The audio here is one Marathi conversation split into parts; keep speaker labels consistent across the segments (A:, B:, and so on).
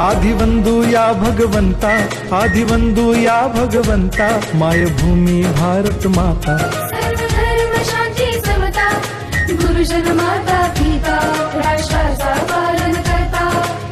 A: आदिवंदू या भगवंता, आदिवंदू या भगवंता, मायभूमी भारत माता.
B: सर्व धर्म शांती समता, गुरुजन माता पिता, राष्ट्राचा पालन करता,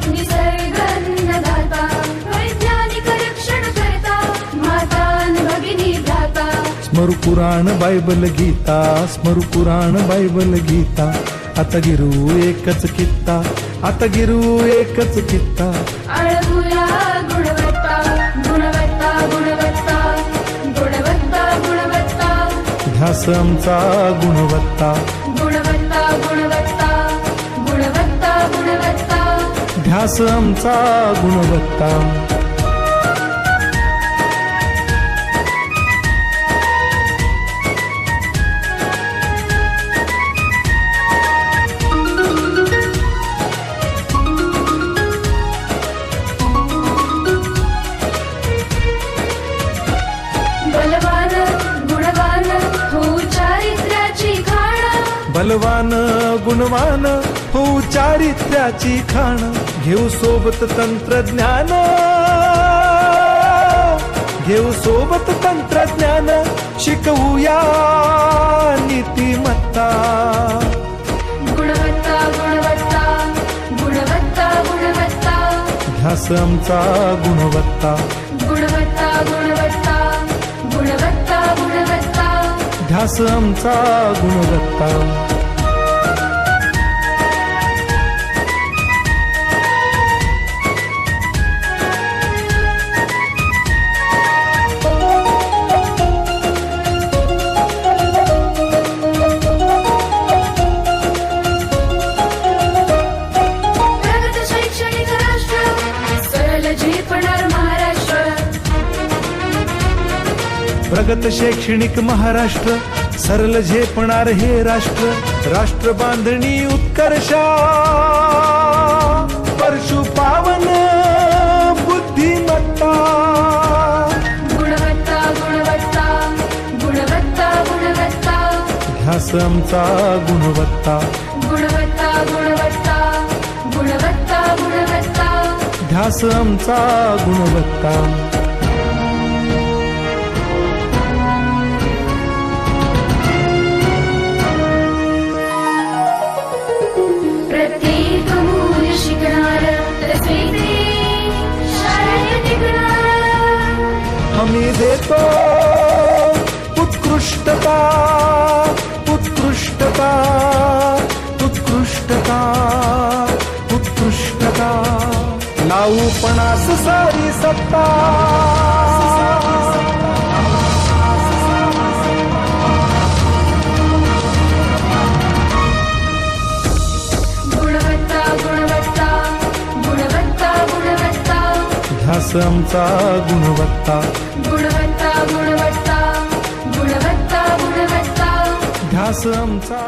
B: निसर्ग अन्नदाता, वैज्ञानिक रक्षण करता, माता अन भगिनी भ्राता.
A: स्मरू पुराण बायबल गीता, स्मरू पुराण बायबल गीता. आता गिरू एकच कित्ता, आता गिरू एकच कित्ता.
B: आळगुया गुणवत्ता, गुणवत्ता, गुणवत्ता, गुणवत्ता, गुणवत्ता.
A: ध्यास आमचा गुणवत्ता,
B: गुणवत्ता, गुणवत्ता, गुणवत्ता, गुणवत्ता.
A: ध्यास आमचा गुणवत्ता.
B: बलवान गुणवान हो चारित्र्याची खाण,
A: बलवान गुणवान हो चारित्र्याची खाण. घेऊ सोबत तंत्रज्ञान, घेऊ सोबत तंत्रज्ञान, शिकवूया नीतिमत्ता.
B: गुणवत्ता, गुणवत्ता, गुणवत्ता, गुणवत्ता.
A: ध्यास आमचा गुणवत्ता,
B: गुणवत्ता, गुणवत्ता, गुणवत्ता, गुणवत्ता.
A: ध्यास आमचा गुणवत्ता.
B: प्रगत शैक्षणिक राष्ट्र, सरळ झेपणार महाराष्ट्र.
A: प्रगत शैक्षणिक महाराष्ट्र, सरल झेपणार हे राष्ट्र. राष्ट्र बांधणी उत्कर्षा, परशु पावन बुद्धिमत्ता.
B: गुणवत्ता, गुणवत्ता, गुणवत्ता, गुणवत्ता.
A: ध्यास आमचा गुणवत्ता,
B: गुणवत्ता, गुणवत्ता, गुणवत्ता, गुणवत्ता.
A: ध्यास आमचा गुणवत्ता.
B: प्रत्येक मूल शिकणार, तसे ते शाळेत टिकणार.
A: हमी देतो उत्कृष्टता, उत्कृष्टता, उत्कृष्टता, उत्कृष्टता. लावू पणास सारी सत्ता.
B: गुणवत्ता, गुणवत्ता, गुणवत्ता, गुणवत्ता.
A: ध्यास आमचा गुणवत्ता,
B: गुणवत्ता, गुणवत्ता, गुणवत्ता, गुणवत्ता.
A: ध्यास आमचा